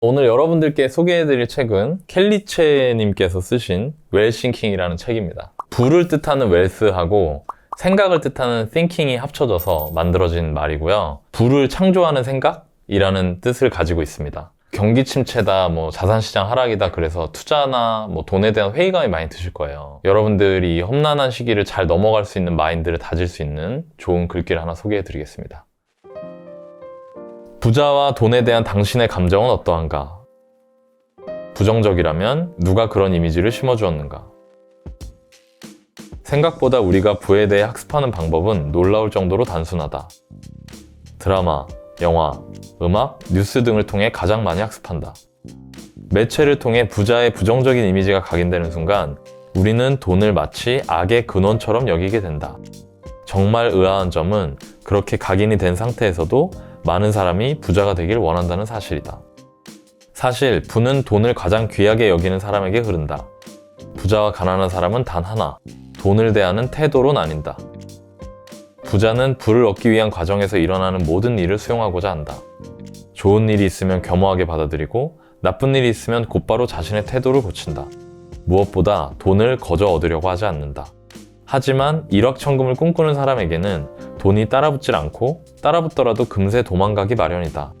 오늘 여러분들께 소개해드릴 책은 켈리체님께서 쓰신 웰싱킹이라는 책입니다. 부를 뜻하는 웰스하고 생각을 뜻하는 thinking이 합쳐져서 만들어진 말이고요. 부를 창조하는 생각이라는 뜻을 가지고 있습니다. 경기 침체다, 자산시장 하락이다, 그래서 투자나 돈에 대한 회의감이 많이 드실 거예요. 여러분들이 이 험난한 시기를 잘 넘어갈 수 있는 마인드를 다질 수 있는 좋은 글귀를 하나 소개해드리겠습니다. 부자와 돈에 대한 당신의 감정은 어떠한가? 부정적이라면 누가 그런 이미지를 심어주었는가? 생각보다 우리가 부에 대해 학습하는 방법은 놀라울 정도로 단순하다. 드라마, 영화, 음악, 뉴스 등을 통해 가장 많이 학습한다. 매체를 통해 부자의 부정적인 이미지가 각인되는 순간 우리는 돈을 마치 악의 근원처럼 여기게 된다. 정말 의아한 점은 그렇게 각인이 된 상태에서도 많은 사람이 부자가 되길 원한다는 사실이다. 사실 부는 돈을 가장 귀하게 여기는 사람에게 흐른다. 부자와 가난한 사람은 단 하나, 돈을 대하는 태도로 나뉜다. 부자는 부를 얻기 위한 과정에서 일어나는 모든 일을 수용하고자 한다. 좋은 일이 있으면 겸허하게 받아들이고 나쁜 일이 있으면 곧바로 자신의 태도를 고친다. 무엇보다 돈을 거저 얻으려고 하지 않는다. 하지만 일확천금을 꿈꾸는 사람에게는 돈이 따라붙질 않고 따라붙더라도 금세 도망가기 마련이다.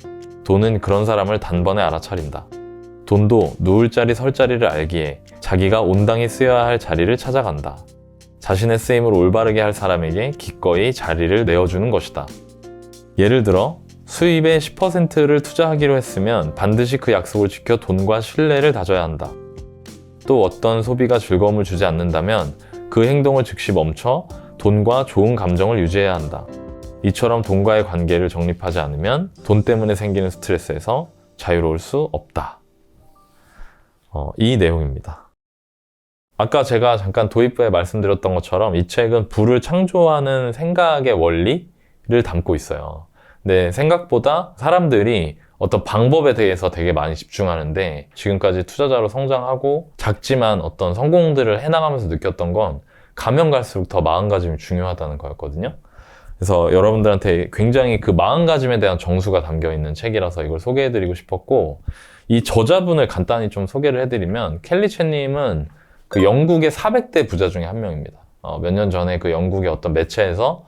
돈은 그런 사람을 단번에 알아차린다. 돈도 누울 자리 설 자리를 알기에 자기가 온당히 쓰여야 할 자리를 찾아간다. 자신의 쓰임을 올바르게 할 사람에게 기꺼이 자리를 내어주는 것이다. 예를 들어 수입의 10%를 투자하기로 했으면 반드시 그 약속을 지켜 돈과 신뢰를 다져야 한다. 또 어떤 소비가 즐거움을 주지 않는다면 그 행동을 즉시 멈춰 돈과 좋은 감정을 유지해야 한다. 이처럼 돈과의 관계를 정립하지 않으면 돈 때문에 생기는 스트레스에서 자유로울 수 없다. 이 내용입니다. 아까 제가 잠깐 도입부에 말씀드렸던 것처럼 이 책은 부를 창조하는 생각의 원리를 담고 있어요. 근데 생각보다 사람들이 어떤 방법에 대해서 되게 많이 집중하는데 지금까지 투자자로 성장하고 작지만 어떤 성공들을 해나가면서 느꼈던 건 가면 갈수록 더 마음가짐이 중요하다는 거였거든요. 그래서 여러분들한테 굉장히 그 마음가짐에 대한 정수가 담겨있는 책이라서 이걸 소개해드리고 싶었고, 이 저자분을 간단히 좀 소개를 해드리면 켈리체님은 그 영국의 400대 부자 중에 한 명입니다. 몇 년 전에 그 영국의 어떤 매체에서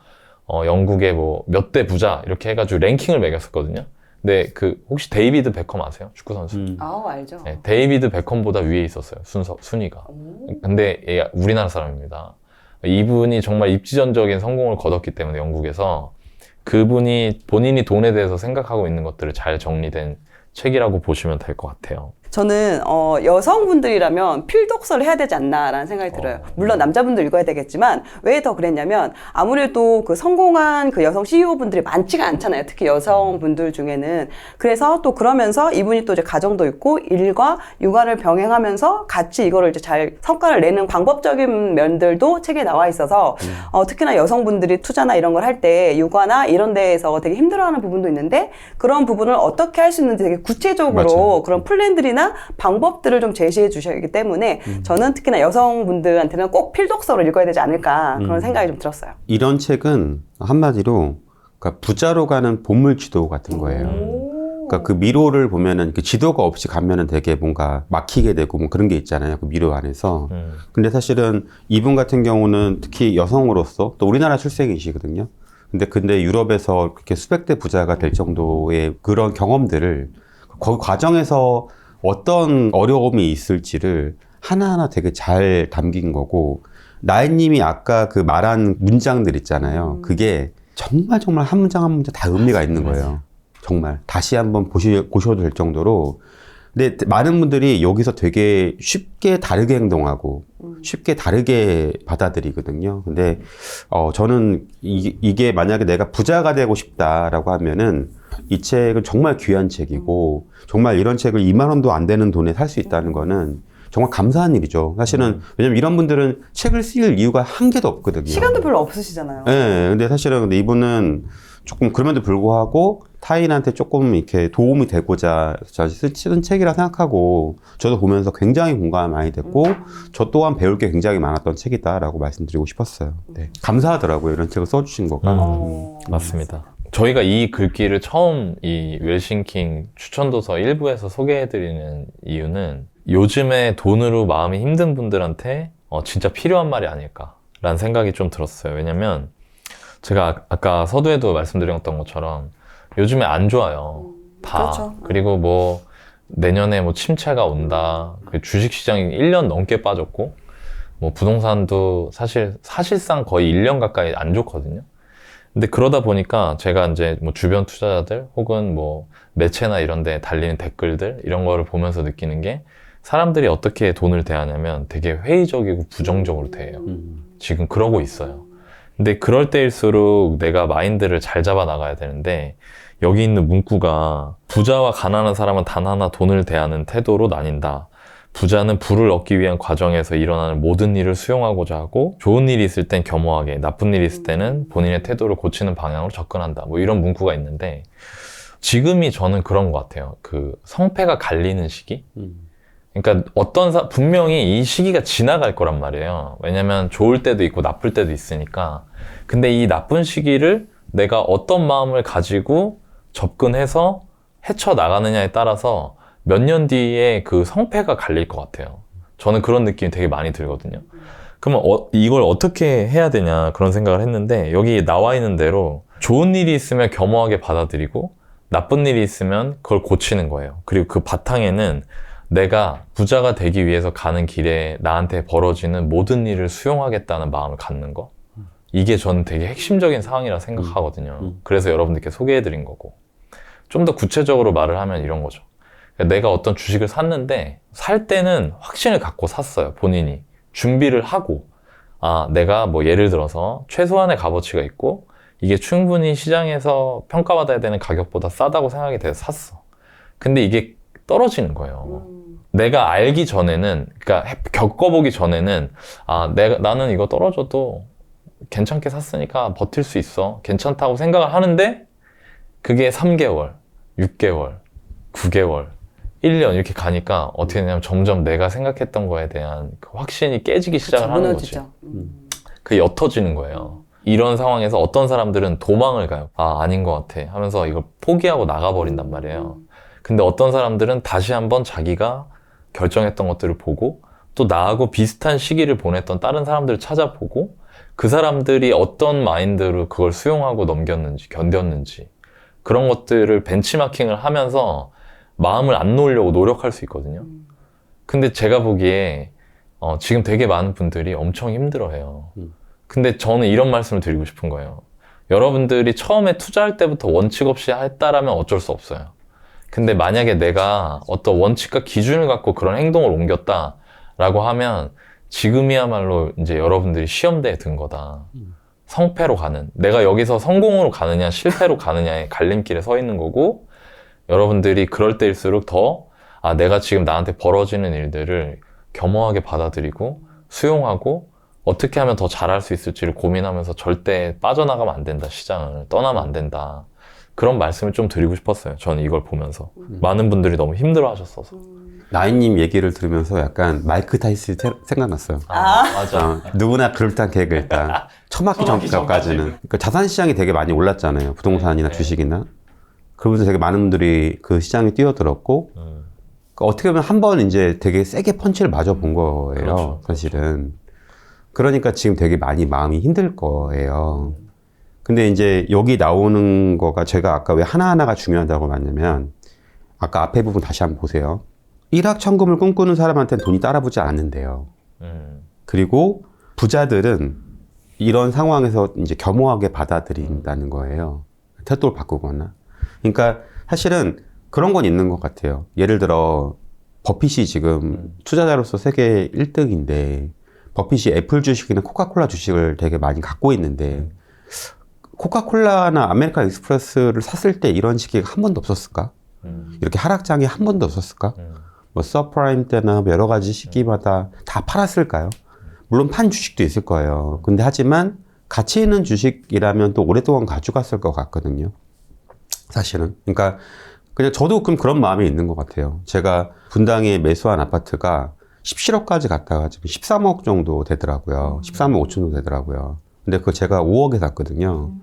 영국의 몇 대 부자 이렇게 해가지고 랭킹을 매겼었거든요. 근데 혹시 데이비드 베컴 아세요? 축구 선수. 알죠. 네, 데이비드 베컴보다 위에 있었어요. 순위가. 근데 얘가 우리나라 사람입니다. 이분이 정말 입지전적인 성공을 거뒀기 때문에 영국에서 그분이 본인이 돈에 대해서 생각하고 있는 것들을 잘 정리된 책이라고 보시면 될 것 같아요. 저는 여성분들이라면 필독서를 해야 되지 않나라는 생각이 들어요. 물론 남자분들 읽어야 되겠지만 왜 더 그랬냐면 아무래도 그 성공한 그 여성 CEO분들이 많지가 않잖아요. 특히 여성분들 중에는. 그래서 또 그러면서 이분이 또 이제 가정도 있고 일과 육아를 병행하면서 같이 이거를 이제 잘 성과를 내는 방법적인 면들도 책에 나와 있어서 특히나 여성분들이 투자나 이런 걸 할 때 육아나 이런 데에서 되게 힘들어하는 부분도 있는데 그런 부분을 어떻게 할 수 있는지 되게 구체적으로 맞아요. 그런 플랜들이나 방법들을 좀 제시해 주셔야기 때문에 저는 특히나 여성분들한테는 꼭 필독서를 읽어야 되지 않을까 그런 생각이 좀 들었어요. 이런 책은 한마디로 그러니까 부자로 가는 보물 지도 같은 거예요. 그러니까 그 미로를 보면은 그 지도가 없이 가면은 되게 뭔가 막히게 되고 그런 게 있잖아요. 그 미로 안에서. 근데 사실은 이분 같은 경우는 특히 여성으로서 또 우리나라 출생이시거든요. 근데 유럽에서 그렇게 수백 대 부자가 될 정도의 그런 경험들을 거기 과정에서 어떤 어려움이 있을지를 하나하나 되게 잘 담긴 거고, 나혜님이 아까 그 말한 문장들 있잖아요. 그게 정말 한 문장 한 문장 다 의미가 있는 거예요. 정말 다시 한번 보셔도 될 정도로. 근데 많은 분들이 여기서 되게 쉽게 다르게 행동하고 쉽게 다르게 받아들이거든요. 근데 저는 이게 만약에 내가 부자가 되고 싶다라고 하면은 이 책은 정말 귀한 책이고, 정말 이런 책을 2만 원도 안 되는 돈에 살 수 있다는 거는 정말 감사한 일이죠. 사실은 왜냐면 이런 분들은 책을 쓸 이유가 한 개도 없거든요. 시간도 별로 없으시잖아요. 네, 근데 사실은 이분은 조금 그럼에도 불구하고 타인한테 조금 이렇게 도움이 되고자 쓰는 책이라 생각하고, 저도 보면서 굉장히 공감이 많이 됐고 저 또한 배울 게 굉장히 많았던 책이다라고 말씀드리고 싶었어요. 네. 감사하더라고요, 이런 책을 써주신 거가. 맞습니다. 저희가 이 글귀를 처음 이 웰싱킹 추천도서 1부에서 소개해드리는 이유는 요즘에 돈으로 마음이 힘든 분들한테 진짜 필요한 말이 아닐까라는 생각이 좀 들었어요. 왜냐면 제가 아까 서두에도 말씀드렸던 것처럼 요즘에 안 좋아요. 다. 그렇죠. 그리고 뭐 내년에 뭐 침체가 온다. 그 주식시장이 1년 넘게 빠졌고 뭐 부동산도 사실상 거의 1년 가까이 안 좋거든요. 근데 그러다 보니까 제가 이제 뭐 주변 투자자들 혹은 뭐 매체나 이런 데 달리는 댓글들 이런 거를 보면서 느끼는 게 사람들이 어떻게 돈을 대하냐면 되게 회의적이고 부정적으로 대해요. 지금 그러고 있어요. 근데 그럴 때일수록 내가 마인드를 잘 잡아 나가야 되는데 여기 있는 문구가 부자와 가난한 사람은 단 하나 돈을 대하는 태도로 나뉜다. 부자는 부를 얻기 위한 과정에서 일어나는 모든 일을 수용하고자 하고 좋은 일이 있을 땐 겸허하게 나쁜 일이 있을 때는 본인의 태도를 고치는 방향으로 접근한다. 뭐 이런 문구가 있는데 지금이 저는 그런 것 같아요. 그 성패가 갈리는 시기? 그러니까 분명히 이 시기가 지나갈 거란 말이에요. 왜냐면 좋을 때도 있고 나쁠 때도 있으니까. 근데 이 나쁜 시기를 내가 어떤 마음을 가지고 접근해서 헤쳐나가느냐에 따라서 몇 년 뒤에 그 성패가 갈릴 것 같아요. 저는 그런 느낌이 되게 많이 들거든요. 그러면 이걸 어떻게 해야 되냐 그런 생각을 했는데 여기 나와 있는 대로 좋은 일이 있으면 겸허하게 받아들이고 나쁜 일이 있으면 그걸 고치는 거예요. 그리고 그 바탕에는 내가 부자가 되기 위해서 가는 길에 나한테 벌어지는 모든 일을 수용하겠다는 마음을 갖는 거. 이게 저는 되게 핵심적인 상황이라 생각하거든요. 그래서 여러분들께 소개해드린 거고. 좀 더 구체적으로 말을 하면 이런 거죠. 내가 어떤 주식을 샀는데 살 때는 확신을 갖고 샀어요. 본인이. 준비를 하고 내가 뭐 예를 들어서 최소한의 값어치가 있고 이게 충분히 시장에서 평가받아야 되는 가격보다 싸다고 생각이 돼서 샀어. 근데 이게 떨어지는 거예요. 내가 알기 전에는, 그러니까 겪어보기 전에는 나는 이거 떨어져도 괜찮게 샀으니까 버틸 수 있어. 괜찮다고 생각을 하는데 그게 3개월, 6개월, 9개월, 1년 이렇게 가니까 어떻게 되냐면 점점 내가 생각했던 거에 대한 그 확신이 깨지기 시작을 하는 무너지죠. 거지. 그게 옅어지는 거예요. 이런 상황에서 어떤 사람들은 도망을 가요. 아닌 것 같아 하면서 이걸 포기하고 나가버린단 말이에요. 근데 어떤 사람들은 다시 한번 자기가 결정했던 것들을 보고 또 나하고 비슷한 시기를 보냈던 다른 사람들을 찾아보고 그 사람들이 어떤 마인드로 그걸 수용하고 넘겼는지 견뎠는지 그런 것들을 벤치마킹을 하면서 마음을 안 놓으려고 노력할 수 있거든요. 근데 제가 보기에 지금 되게 많은 분들이 엄청 힘들어해요. 근데 저는 이런 말씀을 드리고 싶은 거예요. 여러분들이 처음에 투자할 때부터 원칙 없이 했다라면 어쩔 수 없어요. 근데 만약에 내가 어떤 원칙과 기준을 갖고 그런 행동을 옮겼다라고 하면 지금이야말로 이제 여러분들이 시험대에 든 거다. 성패로 가는, 내가 여기서 성공으로 가느냐 실패로 가느냐의 갈림길에 서 있는 거고 여러분들이 그럴 때일수록 더 내가 지금 나한테 벌어지는 일들을 겸허하게 받아들이고 수용하고 어떻게 하면 더 잘할 수 있을지를 고민하면서 절대 빠져나가면 안 된다. 시장을 떠나면 안 된다. 그런 말씀을 좀 드리고 싶었어요. 저는 이걸 보면서. 많은 분들이 너무 힘들어 하셨어서. 나인님 얘기를 들으면서 약간 마이크 타이슨 생각났어요. 맞아. 누구나 그럴듯한 계획을 했다. 처맞기 전까지는. 그러니까 자산시장이 되게 많이 올랐잖아요. 부동산이나 주식이나. 그러면서 되게 많은 분들이 그 시장에 뛰어들었고, 그러니까 어떻게 보면 한 번 이제 되게 세게 펀치를 맞아본 거예요. 그렇죠. 사실은. 그러니까 지금 되게 많이 마음이 힘들 거예요. 근데 이제 여기 나오는 거가 제가 아까 왜 하나하나가 중요하다고 봤냐면, 아까 앞에 부분 다시 한번 보세요. 일확천금을 꿈꾸는 사람한테는 돈이 따라붙지 않는데요. 그리고 부자들은 이런 상황에서 이제 겸허하게 받아들인다는 거예요. 태도를 바꾸거나. 그러니까 사실은 그런 건 있는 것 같아요. 예를 들어 버핏이 지금 투자자로서 세계 1등인데 버핏이 애플 주식이나 코카콜라 주식을 되게 많이 갖고 있는데 코카콜라나 아메리칸 익스프레스를 샀을 때 이런 시기가 한 번도 없었을까? 이렇게 하락장이 한 번도 없었을까? 뭐 서프라임 때나 여러 가지 시기마다 다 팔았을까요? 물론 판 주식도 있을 거예요. 근데 하지만 가치 있는 주식이라면 또 오랫동안 가져갔을 것 같거든요. 사실은. 그러니까 그냥 저도 그런 마음이 있는 것 같아요. 제가 분당에 매수한 아파트가 17억까지 갔다가 지금 13억 정도 되더라고요. 13억 5천 정도 되더라고요. 근데 그거 제가 5억에 샀거든요.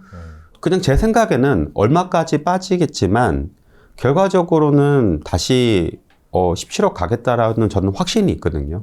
그냥 제 생각에는 얼마까지 빠지겠지만 결과적으로는 다시 17억 가겠다라는 저는 확신이 있거든요.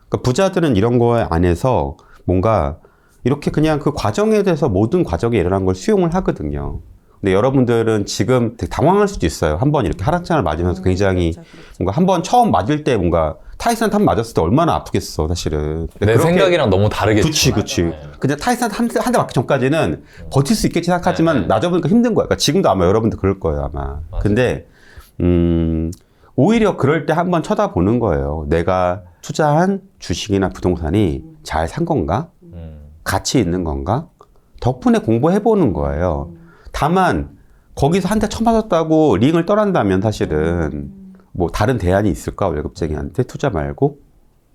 그러니까 부자들은 이런 거 안에서 뭔가 이렇게 그냥 그 과정에 대해서 모든 과정에 일어난 걸 수용을 하거든요. 근데 여러분들은 지금 되게 당황할 수도 있어요. 한번 이렇게 하락장을 맞으면서 굉장히 그렇죠. 뭔가 한번 처음 맞을 때 뭔가 타이슨한테 한 번 맞았을 때 얼마나 아프겠어, 사실은. 내 그렇게- 생각이랑 너무 다르겠죠. 그치. 그냥 타이슨한테 한 대 맞기 전까지는 버틸 수 있겠지 생각하지만 나져보니까 힘든 거야. 그러니까 지금도 아마 여러분들 그럴 거예요, 아마. 맞아요. 근데, 오히려 그럴 때 한번 쳐다보는 거예요. 내가 투자한 주식이나 부동산이 잘 산 건가? 가치 있는 건가? 덕분에 공부해보는 거예요. 다만, 거기서 한 대 쳐맞았다고 링을 떠난다면 사실은 뭐 다른 대안이 있을까? 월급쟁이한테 투자 말고?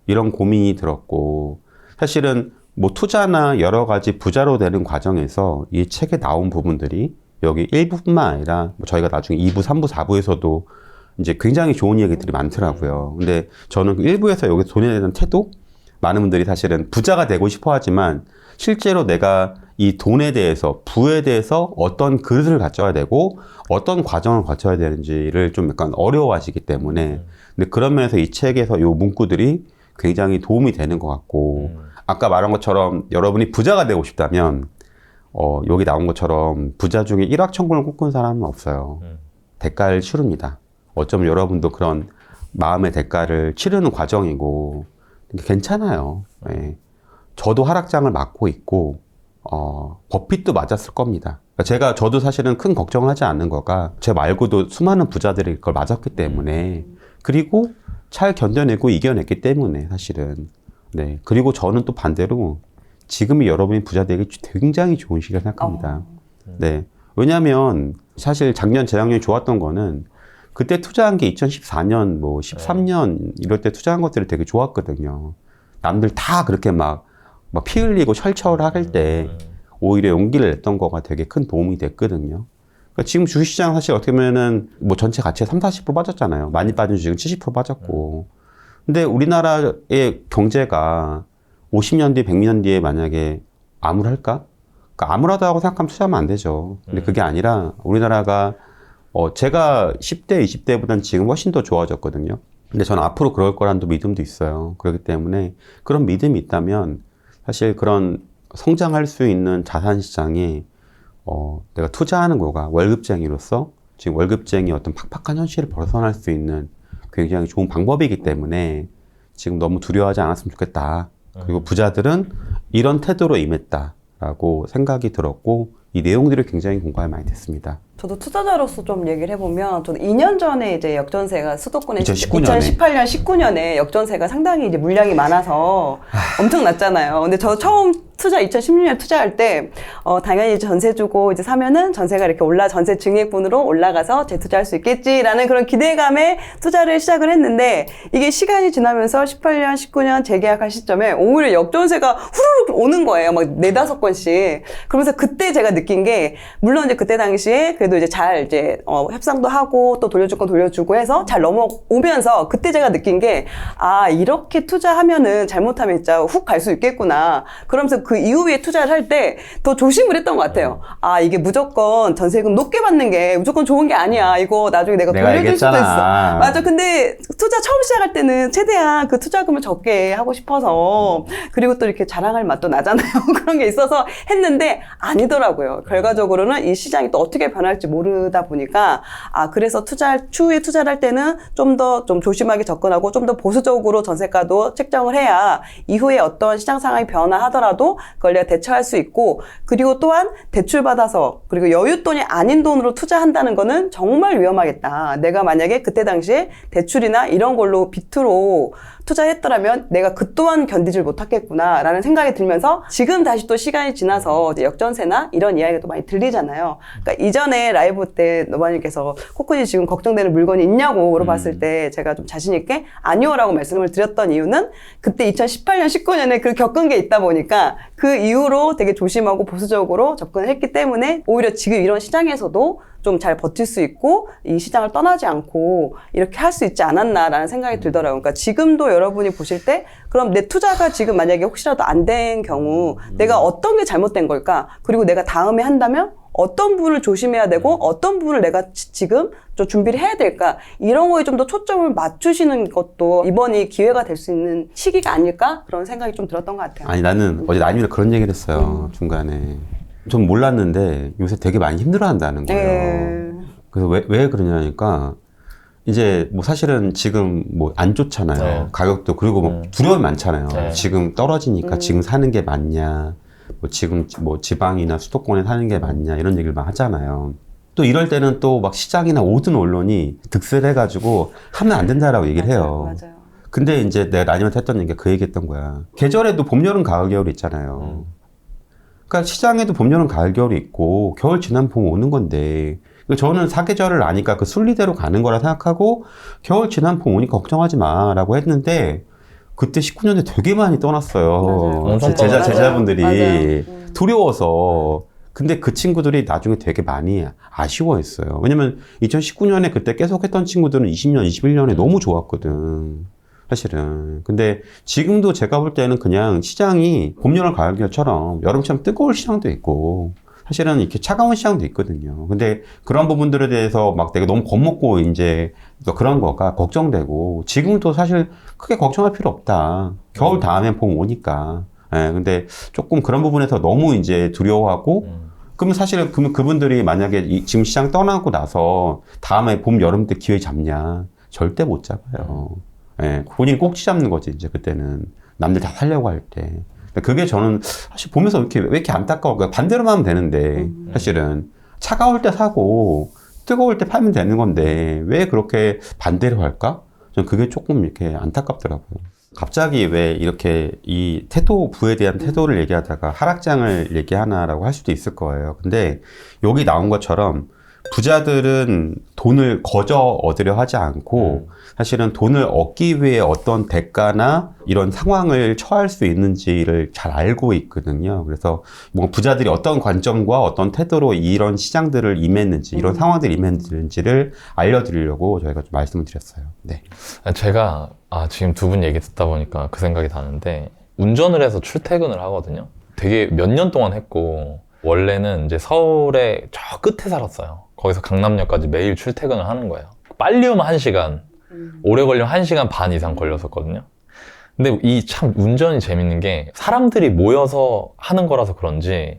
이런 고민이 들었고, 사실은 뭐 투자나 여러 가지 부자로 되는 과정에서 이 책에 나온 부분들이 여기 1부뿐만 아니라 뭐 저희가 나중에 2부, 3부, 4부에서도 이제 굉장히 좋은 얘기들이 많더라고요. 근데 저는 1부에서 여기 돈에 대한 태도? 많은 분들이 사실은 부자가 되고 싶어 하지만 실제로 내가 이 돈에 대해서, 부에 대해서 어떤 그릇을 갖춰야 되고 어떤 과정을 거쳐야 되는지를 좀 약간 어려워하시기 때문에 근데 그런 면에서 이 책에서 이 문구들이 굉장히 도움이 되는 것 같고 아까 말한 것처럼 여러분이 부자가 되고 싶다면 여기 나온 것처럼 부자 중에 1억 천금을 꿈꾼 사람은 없어요. 대가를 치릅니다. 어쩌면 여러분도 그런 마음의 대가를 치르는 과정이고 괜찮아요. 네. 저도 하락장을 맞고 있고 버핏도 맞았을 겁니다. 그러니까 저도 사실은 큰 걱정을 하지 않는 거가 제 말고도 수많은 부자들이 그걸 맞았기 때문에 그리고 잘 견뎌내고 이겨냈기 때문에 사실은 네. 그리고 저는 또 반대로 지금이 여러분이 부자 되기 굉장히 좋은 시기라 생각합니다. 네. 왜냐하면 사실 작년, 재작년이 좋았던 거는 그때 투자한 게 2014년, 뭐 13년 이럴 때 투자한 것들이 되게 좋았거든요. 남들 다 그렇게 막 피 흘리고 철철할 때 오히려 용기를 냈던 거가 되게 큰 도움이 됐거든요. 그러니까 지금 주식시장 사실 어떻게 보면은 뭐 전체 가치에 30-40% 빠졌잖아요. 많이 빠진 주식은 70% 빠졌고. 근데 우리나라의 경제가 50년 뒤에 100년 뒤에 만약에 암울할까? 그러니까 암울하다고 생각하면 투자하면 안 되죠. 근데 그게 아니라 우리나라가 제가 10대, 20대보다는 지금 훨씬 더 좋아졌거든요. 근데 저는 앞으로 그럴 거라는 또 믿음도 있어요. 그렇기 때문에 그런 믿음이 있다면 사실 그런 성장할 수 있는 자산 시장에 내가 투자하는 거가 월급쟁이로서 지금 월급쟁이 어떤 팍팍한 현실을 벗어날 수 있는 굉장히 좋은 방법이기 때문에 지금 너무 두려워하지 않았으면 좋겠다. 그리고 부자들은 이런 태도로 임했다라고 생각이 들었고 이 내용들이 굉장히 공감이 많이 됐습니다. 저도 투자자로서 좀 얘기를 해보면, 저도 2년 전에 이제 역전세가 수도권에 2019년에. 2018년, 19년에 역전세가 상당히 이제 물량이 많아서 엄청 났잖아요. 근데 저 처음 2016년 투자할 때, 당연히 전세 주고 이제 사면은 전세가 이렇게 전세 증액분으로 올라가서 재투자할 수 있겠지라는 그런 기대감에 투자를 시작을 했는데, 이게 시간이 지나면서 18년, 19년 재계약할 시점에 오히려 역전세가 후루룩 오는 거예요. 막 4-5건씩. 그러면서 그때 제가 느낀 게, 물론 이제 그때 당시에 그래도 이제 잘 협상도 하고 또 돌려줄 건 돌려주고 해서 잘 넘어오면서 그때 제가 느낀 게, 이렇게 투자하면은 잘못하면 진짜 훅 갈 수 있겠구나. 그러면서 그 이후에 투자를 할 때 더 조심을 했던 것 같아요. 이게 무조건 전세금 높게 받는 게 무조건 좋은 게 아니야. 이거 나중에 내가 돌려줄 수도 있어. 맞아. 근데 투자 처음 시작할 때는 최대한 그 투자금을 적게 하고 싶어서, 그리고 또 이렇게 자랑할 맛도 나잖아요. 그런 게 있어서 했는데 아니더라고요. 결과적으로는 이 시장이 또 어떻게 변할지 모르다 보니까 그래서 추후에 투자를 할 때는 좀 더 조심하게 접근하고 좀 더 보수적으로 전세가도 책정을 해야 이후에 어떤 시장 상황이 변화하더라도 그걸 내가 대처할 수 있고, 그리고 또한 대출받아서 그리고 여윳돈이 아닌 돈으로 투자한다는 거는 정말 위험하겠다. 내가 만약에 그때 당시에 대출이나 이런 걸로 비트로 투자했더라면 내가 그 또한 견디질 못하겠구나 라는 생각이 들면서, 지금 다시 또 시간이 지나서 이제 역전세나 이런 이야기가 또 많이 들리잖아요. 그러니까 이전에 라이브 때 노바님께서 코코지 지금 걱정되는 물건이 있냐고 물어봤을 때 제가 좀 자신 있게 아니오라고 말씀을 드렸던 이유는, 그때 2018년, 19년에 그 겪은 게 있다 보니까 그 이후로 되게 조심하고 보수적으로 접근을 했기 때문에 오히려 지금 이런 시장에서도 좀 잘 버틸 수 있고 이 시장을 떠나지 않고 이렇게 할 수 있지 않았나라는 생각이 들더라고요. 그러니까 지금도 여러분이 보실 때, 그럼 내 투자가 지금 만약에 혹시라도 안 된 경우 내가 어떤 게 잘못된 걸까? 그리고 내가 다음에 한다면 어떤 부분을 조심해야 되고 어떤 부분을 내가 지금 좀 준비를 해야 될까 이런 거에 좀 더 초점을 맞추시는 것도 이번이 기회가 될 수 있는 시기가 아닐까 그런 생각이 좀 들었던 것 같아요. 아니 나는 어제 나님이랑 그런 얘기를 했어요. 중간에. 전 몰랐는데 요새 되게 많이 힘들어한다는 거예요. 네. 그래서 왜 그러냐니까 이제 뭐 사실은 지금 뭐 안 좋잖아요. 네. 가격도 그리고 뭐 두려움이 많잖아요. 네. 지금 떨어지니까 지금 사는 게 맞냐, 뭐 지금 뭐 지방이나 수도권에 사는 게 맞냐 이런 얘기를 막 하잖아요. 또 이럴 때는 또 막 시장이나 모든 언론이 득세해가지고 하면 안 된다라고 얘기를 해요. 맞아요. 근데 이제 내가 나님한테 했던 얘기가 그 얘기했던 거야. 계절에도 봄, 여름, 가을, 겨울이 있잖아요. 그러니까 시장에도 봄, 여름, 가을, 겨울이 있고 겨울 지나면 봄 오는 건데 저는 사계절을 아니까 그 순리대로 가는 거라 생각하고 겨울 지나면 봄 오니까 걱정하지 마라고 했는데 그때 19년에 되게 많이 떠났어요. 엄청 제자분들이 맞아요. 두려워서. 근데 그 친구들이 나중에 되게 많이 아쉬워했어요. 왜냐면 2019년에 그때 계속 했던 친구들은 20년, 21년에 너무 좋았거든. 사실은. 근데 지금도 제가 볼 때는 그냥 시장이 봄, 여름, 가을, 겨울처럼 여름처럼 뜨거울 시장도 있고 사실은 이렇게 차가운 시장도 있거든요. 근데 그런 부분들에 대해서 막 내가 너무 겁먹고 이제 또 그런 거가 걱정되고 지금도 사실 크게 걱정할 필요 없다. 겨울 다음엔 봄 오니까. 예, 근데 조금 그런 부분에서 너무 이제 두려워하고 그러면 사실은 그분들이 만약에 지금 시장 떠나고 나서 다음에 봄, 여름 때 기회 잡냐? 절대 못 잡아요. 예, 본인이 꼭지 잡는 거지, 이제 그때는. 남들 다 살려고 할 때. 그게 저는 사실 보면서 왜 이렇게 안타까울까? 반대로만 하면 되는데, 사실은. 차가울 때 사고, 뜨거울 때 팔면 되는 건데, 왜 그렇게 반대로 할까? 저는 그게 조금 이렇게 안타깝더라고요. 갑자기 왜 이렇게 이 부에 대한 태도를 얘기하다가 하락장을 얘기하나라고 할 수도 있을 거예요. 근데 여기 나온 것처럼 부자들은 돈을 거저 얻으려 하지 않고 사실은 돈을 얻기 위해 어떤 대가나 이런 상황을 처할 수 있는지를 잘 알고 있거든요. 그래서 뭐 부자들이 어떤 관점과 어떤 태도로 이런 시장들을 임했는지, 이런 상황들을 임했는지를 알려드리려고 저희가 좀 말씀을 드렸어요. 네. 제가 지금 두 분 얘기 듣다 보니까 그 생각이 나는데 운전을 해서 출퇴근을 하거든요. 되게 몇 년 동안 했고 원래는 이제 서울의 저 끝에 살았어요. 거기서 강남역까지 매일 출퇴근을 하는 거예요. 빨리 오면 1시간, 오래 걸리면 1시간 반 이상 걸렸었거든요. 근데 이 참 운전이 재밌는 게 사람들이 모여서 하는 거라서 그런지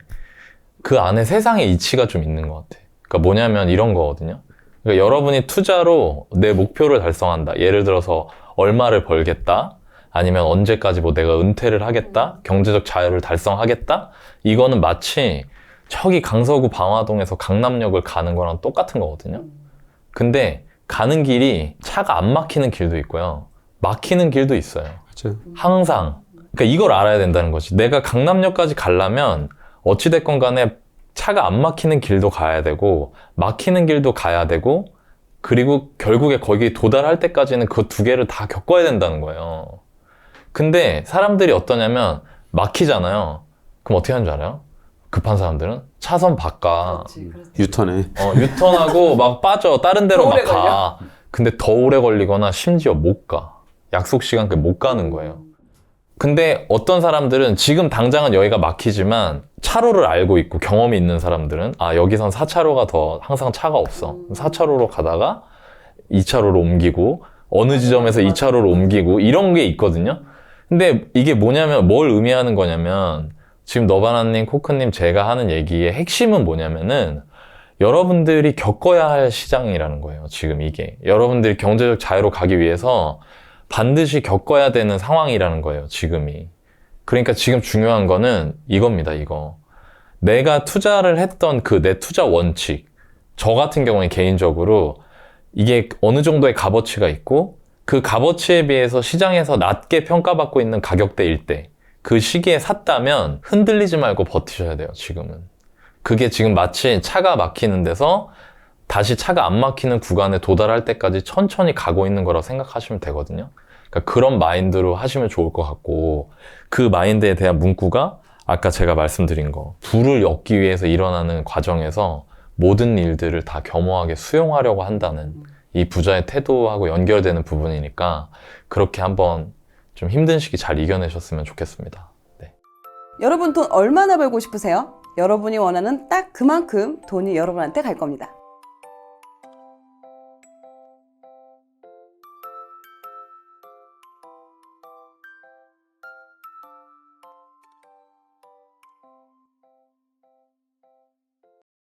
그 안에 세상의 이치가 좀 있는 것 같아. 그러니까 뭐냐면 이런 거거든요. 그러니까 여러분이 투자로 내 목표를 달성한다. 예를 들어서 얼마를 벌겠다. 아니면 언제까지 뭐 내가 은퇴를 하겠다. 경제적 자유를 달성하겠다. 이거는 마치 저기 강서구 방화동에서 강남역을 가는 거랑 똑같은 거거든요. 근데 가는 길이 차가 안 막히는 길도 있고요. 막히는 길도 있어요. 맞아요. 항상. 그러니까 이걸 알아야 된다는 거지. 내가 강남역까지 가려면 어찌됐건 간에 차가 안 막히는 길도 가야 되고 막히는 길도 가야 되고 그리고 결국에 거기 도달할 때까지는 그 두 개를 다 겪어야 된다는 거예요. 근데 사람들이 어떠냐면 막히잖아요. 그럼 어떻게 하는 줄 알아요? 급한 사람들은 차선 바꿔. 유턴해. 유턴하고 막 빠져. 다른 데로 더 막 오래 가. 근데 더 오래 걸리거나 심지어 못 가. 약속 시간까지 못 가는 거예요. 근데 어떤 사람들은 지금 당장은 여기가 막히지만 차로를 알고 있고 경험이 있는 사람들은 여기선 4차로가 더 항상 차가 없어. 4차로로 가다가 2차로로 옮기고 어느 지점에서 2차로로 옮기고 이런 게 있거든요. 근데 이게 뭐냐면 뭘 의미하는 거냐면 지금 너바나님, 코크님 제가 하는 얘기의 핵심은 뭐냐면은 여러분들이 겪어야 할 시장이라는 거예요. 지금 이게. 여러분들이 경제적 자유로 가기 위해서 반드시 겪어야 되는 상황이라는 거예요. 지금이. 그러니까 지금 중요한 거는 이겁니다. 이거. 내가 투자를 했던 그 내 투자 원칙. 저 같은 경우에 개인적으로 이게 어느 정도의 값어치가 있고 그 값어치에 비해서 시장에서 낮게 평가받고 있는 가격대일 때 그 시기에 샀다면 흔들리지 말고 버티셔야 돼요. 지금은. 그게 지금 마치 차가 막히는 데서 다시 차가 안 막히는 구간에 도달할 때까지 천천히 가고 있는 거라고 생각하시면 되거든요. 그러니까 그런 마인드로 하시면 좋을 것 같고 그 마인드에 대한 문구가 아까 제가 말씀드린 거 부를 엮기 위해서 일어나는 과정에서 모든 일들을 다 겸허하게 수용하려고 한다는 이 부자의 태도하고 연결되는 부분이니까 그렇게 한번 좀 힘든 시기 잘 이겨내셨으면 좋겠습니다. 네. 여러분 돈 얼마나 벌고 싶으세요? 여러분이 원하는 딱 그만큼 돈이 여러분한테 갈 겁니다.